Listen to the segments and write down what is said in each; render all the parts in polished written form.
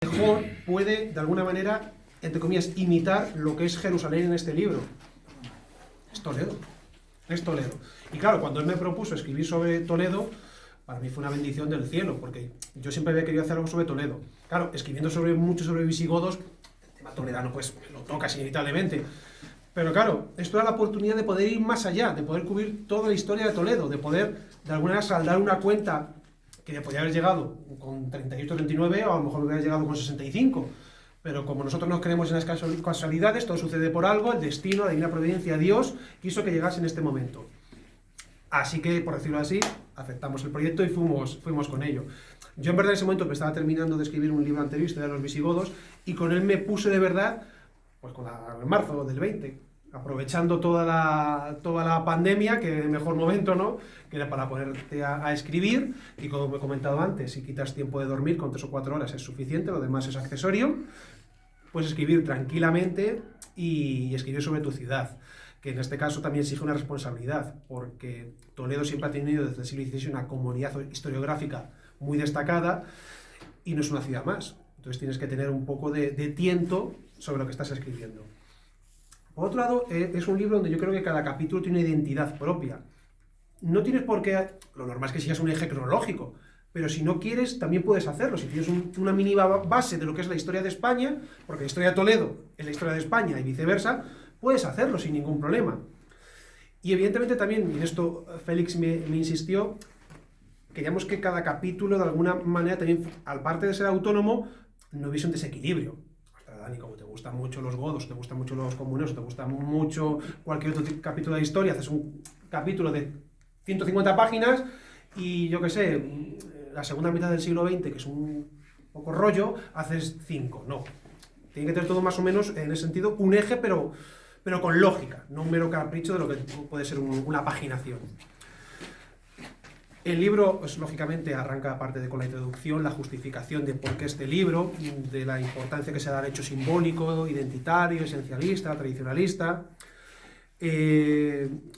mejor puede, de alguna manera, entre comillas, imitar lo que es Jerusalén en este libro. Es Toledo. Es Toledo. Y claro, cuando él me propuso escribir sobre Toledo, para mí fue una bendición del cielo, porque yo siempre había querido hacer algo sobre Toledo. Claro, escribiendo mucho sobre visigodos, el tema toledano pues lo tocas inevitablemente. Pero claro, esto era la oportunidad de poder ir más allá, de poder cubrir toda la historia de Toledo, de poder, de alguna manera, saldar una cuenta que le podía haber llegado con 38, 39, o a lo mejor hubiera llegado con 65. Pero como nosotros no creemos en las casualidades, todo sucede por algo, el destino, la divina providencia, Dios, quiso que llegase en este momento. Así que, por decirlo así, aceptamos el proyecto y fuimos con ello. Yo en verdad en ese momento me estaba terminando de escribir un libro anterior, Historia de los visigodos, y con él me puse de verdad, pues en marzo del 20, aprovechando toda la pandemia, que el mejor momento, ¿no?, que era para ponerte a escribir, y como he comentado antes, si quitas tiempo de dormir, con 3 o 4 horas es suficiente, lo demás es accesorio, pues escribir tranquilamente y escribir sobre tu ciudad, que en este caso también exige una responsabilidad, porque Toledo siempre ha tenido desde el siglo XVI una comunidad historiográfica muy destacada, y no es una ciudad más. Entonces tienes que tener un poco de tiento sobre lo que estás escribiendo. Por otro lado, es un libro donde yo creo que cada capítulo tiene una identidad propia. No tienes por qué, lo normal es que sigas un eje cronológico, pero si no quieres, también puedes hacerlo. Si tienes una mínima base de lo que es la historia de España, porque la historia de Toledo es la historia de España y viceversa, puedes hacerlo sin ningún problema. Y evidentemente también, y en esto Félix me insistió, queríamos que cada capítulo de alguna manera también, aparte de ser autónomo, no hubiese un desequilibrio. Dani, como te gustan mucho los godos, te gustan mucho los comuneros, te gusta mucho cualquier otro capítulo de historia, haces un capítulo de 150 páginas y yo qué sé, la segunda mitad del siglo XX, que es un poco rollo, haces 5. No. Tiene que tener todo más o menos, en ese sentido, un eje, pero con lógica, no un mero capricho de lo que puede ser una paginación. El libro, pues, lógicamente, arranca aparte con la introducción, la justificación de por qué este libro, de la importancia que se da al hecho simbólico, identitario, esencialista, tradicionalista,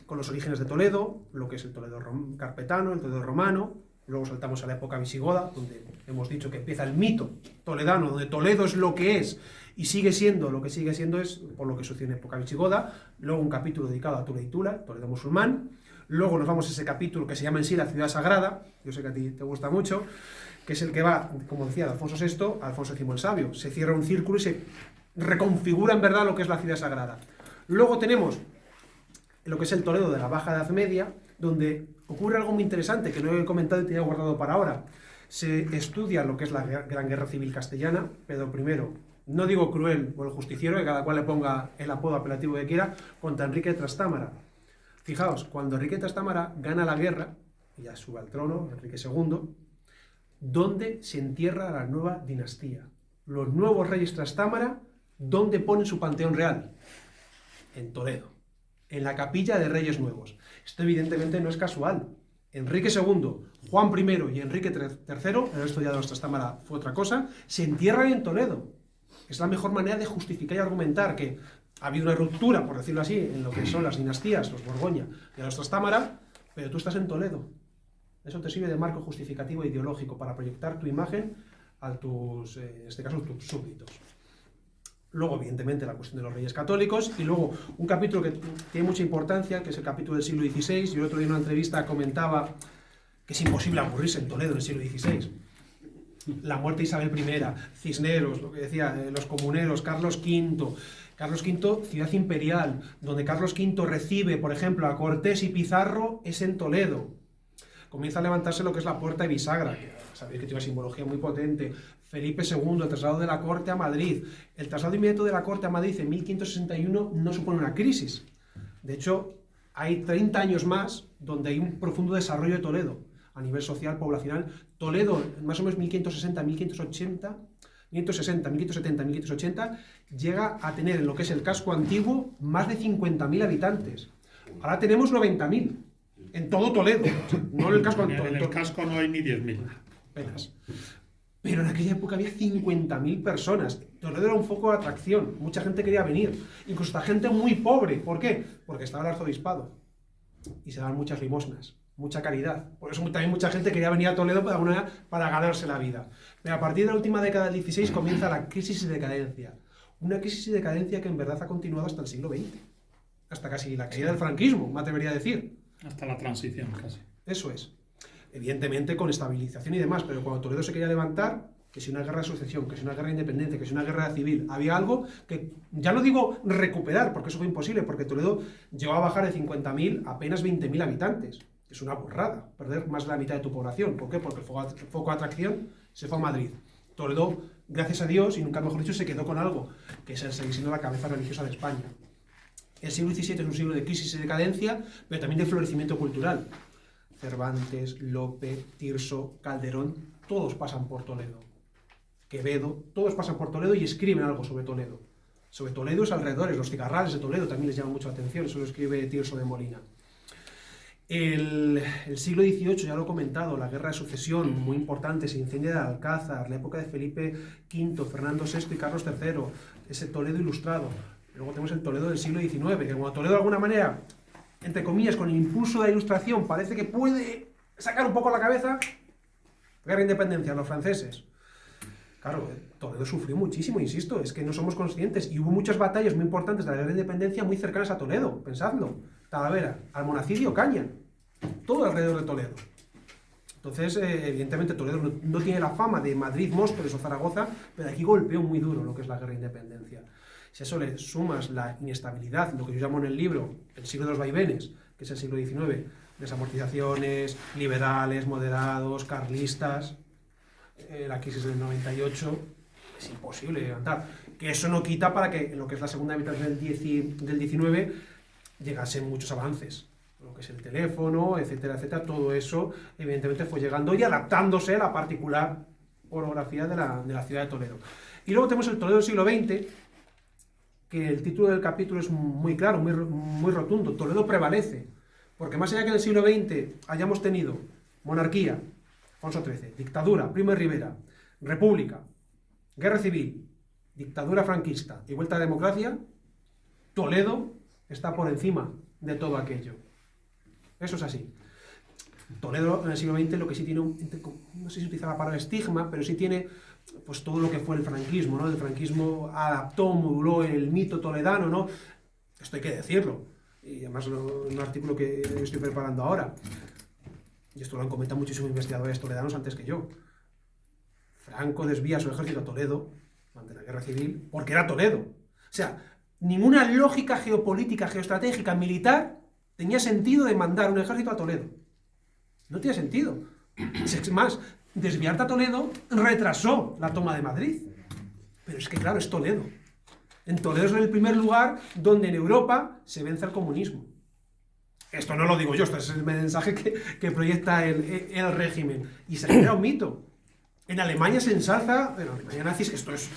con los orígenes de Toledo, lo que es el Toledo carpetano, el Toledo romano. Luego saltamos a la época visigoda, donde hemos dicho que empieza el mito toledano, donde Toledo es lo que es y sigue siendo lo que sigue siendo, es por lo que sucedió en época visigoda. Luego un capítulo dedicado a Tula y Tula, Toledo musulmán. Luego nos vamos a ese capítulo que se llama en sí la ciudad sagrada, yo sé que a ti te gusta mucho, que es el que va, como decía, de Alfonso VI a Alfonso X el Sabio. Se cierra un círculo y se reconfigura en verdad lo que es la ciudad sagrada. Luego tenemos lo que es el Toledo de la Baja Edad Media, donde ocurre algo muy interesante que no he comentado y tenía guardado para ahora. Se estudia lo que es la Gran Guerra Civil Castellana. Pedro I, no digo cruel o el justiciero, que cada cual le ponga el apodo apelativo que quiera, contra Enrique de Trastámara. Fijaos, cuando Enrique de Trastámara gana la guerra, y ya sube al trono, Enrique II, ¿dónde se entierra la nueva dinastía? Los nuevos reyes Trastámara, ¿dónde ponen su panteón real? En Toledo, en la capilla de Reyes Nuevos. Esto evidentemente no es casual. Enrique II, Juan I y Enrique III, el resto ya de los Trastámara fue otra cosa, se entierran en Toledo. Es la mejor manera de justificar y argumentar que ha habido una ruptura, por decirlo así, en lo que son las dinastías, los Borgoña y los Trastámara, pero tú estás en Toledo. Eso te sirve de marco justificativo e ideológico para proyectar tu imagen a tus, en este caso, tus súbditos. Luego, evidentemente, la cuestión de los reyes católicos, y luego un capítulo que tiene mucha importancia, que es el capítulo del siglo XVI. Yo el otro día en una entrevista comentaba que es imposible aburrirse en Toledo en el siglo XVI. La muerte de Isabel I, Cisneros, lo que decía, los comuneros, Carlos V. Carlos V, ciudad imperial, donde Carlos V recibe, por ejemplo, a Cortés y Pizarro, es en Toledo. Comienza a levantarse lo que es la puerta de bisagra, que sabéis que tiene una simbología muy potente. Felipe II, el traslado de la corte a Madrid. El traslado inmediato de la corte a Madrid en 1561 no supone una crisis. De hecho, hay 30 años más donde hay un profundo desarrollo de Toledo, a nivel social, poblacional. Toledo, más o menos 1560, 1580, 1560, 1570, 1580, llega a tener en lo que es el casco antiguo más de 50.000 habitantes. Ahora tenemos 90.000 en todo Toledo, no en el casco antiguo. En el casco no hay ni 10.000. Apenas. Pero en aquella época había 50.000 personas. Toledo era un foco de atracción, mucha gente quería venir, incluso esta gente muy pobre. ¿Por qué? Porque estaba el arzobispado y se daban muchas limosnas. mucha caridad. Por eso también mucha gente quería venir a Toledo para ganarse la vida. Pero a partir de la última década del XVI comienza la crisis y decadencia. Una crisis y decadencia que en verdad ha continuado hasta el siglo XX. Hasta casi la caída del franquismo, me atrevería a decir. Hasta la transición, casi. Eso es. Evidentemente con estabilización y demás, pero cuando Toledo se quería levantar, que si una guerra de sucesión, que si una guerra de independencia, que si una guerra civil, había algo que, ya no digo recuperar, porque eso fue imposible, porque Toledo llegó a bajar de 50.000 a apenas 20.000 habitantes. Es una burrada, perder más de la mitad de tu población. ¿Por qué? Porque el foco de atracción se fue a Madrid. Toledo, gracias a Dios, y nunca mejor dicho, se quedó con algo, que es seguir siendo la cabeza religiosa de España. El siglo XVII es un siglo de crisis y decadencia, pero también de florecimiento cultural. Cervantes, Lope, Tirso, Calderón, todos pasan por Toledo. Quevedo, todos pasan por Toledo y escriben algo sobre Toledo. Sobre Toledo y sus alrededores, los cigarrales de Toledo también les llama mucho la atención, eso lo escribe Tirso de Molina. El siglo XVIII, ya lo he comentado, la guerra de sucesión, muy importante, se incendia de Alcázar, la época de Felipe V, Fernando VI y Carlos III, ese Toledo ilustrado. Luego tenemos el Toledo del siglo XIX, que como Toledo de alguna manera, entre comillas, con el impulso de la ilustración, parece que puede sacar un poco la cabeza, guerra de independencia, los franceses. Claro, Toledo sufrió muchísimo, insisto, es que no somos conscientes, y hubo muchas batallas muy importantes de la guerra de independencia muy cercanas a Toledo, pensadlo. Talavera, Almonacid y Ocaña, todo alrededor de Toledo. Entonces, evidentemente, Toledo no tiene la fama de Madrid, Móstoles o Zaragoza, pero aquí golpeó muy duro lo que es la guerra de independencia. Si a eso le sumas la inestabilidad, lo que yo llamo en el libro el siglo de los vaivenes, que es el siglo XIX, desamortizaciones, liberales, moderados, carlistas, la crisis del 98, es imposible levantar. Que eso no quita para que en lo que es la segunda mitad del 19 llegasen muchos avances. Lo que es el teléfono, etcétera, etcétera, todo eso evidentemente fue llegando y adaptándose a la particular orografía de la ciudad de Toledo. Y luego tenemos el Toledo del siglo XX, que el título del capítulo es muy claro, muy rotundo. Toledo prevalece, porque más allá que en el siglo XX hayamos tenido monarquía, Alfonso XIII, dictadura, Primo de Rivera, república, guerra civil, dictadura franquista y vuelta a la democracia, Toledo está por encima de todo aquello. Eso es así. Toledo en el siglo XX lo que sí tiene, no sé si utiliza la palabra estigma, pero sí tiene pues todo lo que fue el franquismo, ¿no? El franquismo adaptó, moduló el mito toledano, ¿no? Esto hay que decirlo. Y además un artículo que estoy preparando ahora. Y esto lo han comentado muchísimos investigadores toledanos antes que yo. Franco desvía su ejército a Toledo ante la guerra civil porque era Toledo. O sea, ninguna lógica geopolítica, geoestratégica, militar tenía sentido de mandar un ejército a Toledo. No tiene sentido. Es más, desviarte a Toledo retrasó la toma de Madrid. Pero es que claro, es Toledo. En Toledo es el primer lugar donde en Europa se vence al comunismo. Esto no lo digo yo, esto es el mensaje que proyecta el régimen. Y se genera un mito. En Alemania se ensalza, en Alemania nazi, esto es,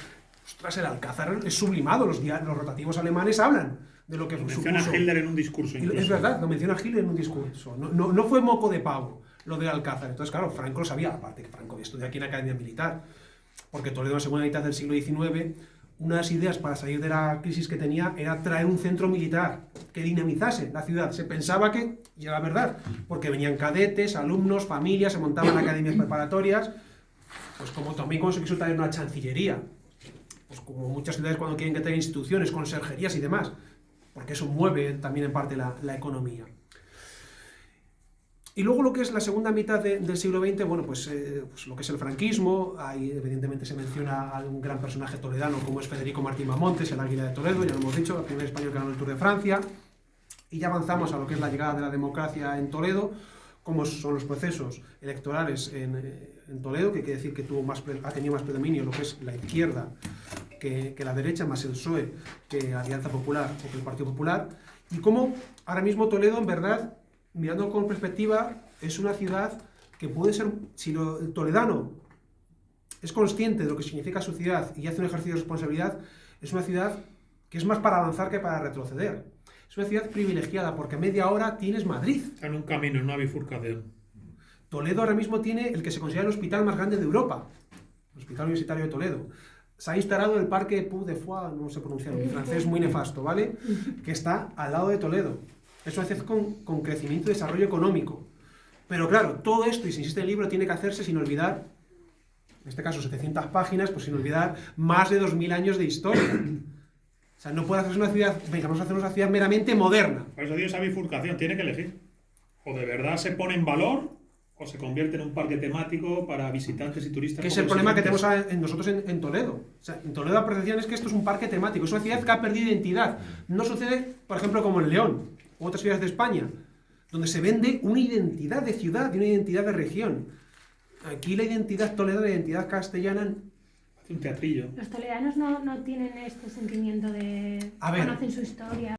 ostras, el Alcázar es sublimado, los rotativos alemanes hablan de lo que supuso. Menciona a Hitler en un discurso. Incluso. Es verdad, lo menciona Hitler en un discurso. No fue moco de pavo lo de Alcázar. Entonces, claro, Franco lo sabía, aparte que Franco estudió aquí en la Academia Militar, porque Toledo en la segunda mitad del siglo XIX, una de las ideas para salir de la crisis que tenía era traer un centro militar que dinamizase la ciudad. Se pensaba que, y era verdad, porque venían cadetes, alumnos, familias, se montaban academias preparatorias, pues como también cuando se quiso traer una chancillería, pues como muchas ciudades cuando quieren que tengan instituciones, conserjerías y demás, porque eso mueve también en parte la economía. Y luego lo que es la segunda mitad del siglo XX, bueno, pues lo que es el franquismo, ahí evidentemente se menciona a un gran personaje toledano como es Federico Martín Mamontes, el Águila de Toledo, ya lo hemos dicho, el primer español que ganó el Tour de Francia, y ya avanzamos a lo que es la llegada de la democracia en Toledo, cómo son los procesos electorales en Toledo, que quiere decir que ha tenido más predominio lo que es la izquierda que la derecha, más el PSOE que Alianza Popular o que el Partido Popular, y cómo ahora mismo Toledo, en verdad, mirando con perspectiva, es una ciudad que puede ser, si el toledano es consciente de lo que significa su ciudad y hace un ejercicio de responsabilidad, es una ciudad que es más para avanzar que para retroceder. Es una ciudad privilegiada porque a media hora tienes Madrid. Está en un camino, en una bifurcación. Toledo ahora mismo tiene el que se considera el hospital más grande de Europa, el Hospital Universitario de Toledo. Se ha instalado el Parque Pou de Foix, no sé pronunciarlo, mi francés muy nefasto, ¿vale? Que está al lado de Toledo. Es una ciudad con crecimiento y desarrollo económico. Pero claro, todo esto, y se insiste en el libro, tiene que hacerse sin olvidar, en este caso 700 páginas, pues sin olvidar más de 2000 años de historia. O sea, no puede hacerse una ciudad, venga, vamos a hacer una ciudad meramente moderna. Por eso digo esa bifurcación, tiene que elegir. O de verdad se pone en valor, o se convierte en un parque temático para visitantes y turistas. Que es poco el problema que tenemos exigentes. nosotros en Toledo. O sea, en Toledo la percepción es que esto es un parque temático, es una ciudad que ha perdido identidad. No sucede, por ejemplo, como en León u otras ciudades de España, donde se vende una identidad de ciudad y una identidad de región. Aquí la identidad toledana, la identidad castellana, Hace un teatrillo. Los toledanos no tienen este sentimiento de... A ver. conocen su historia.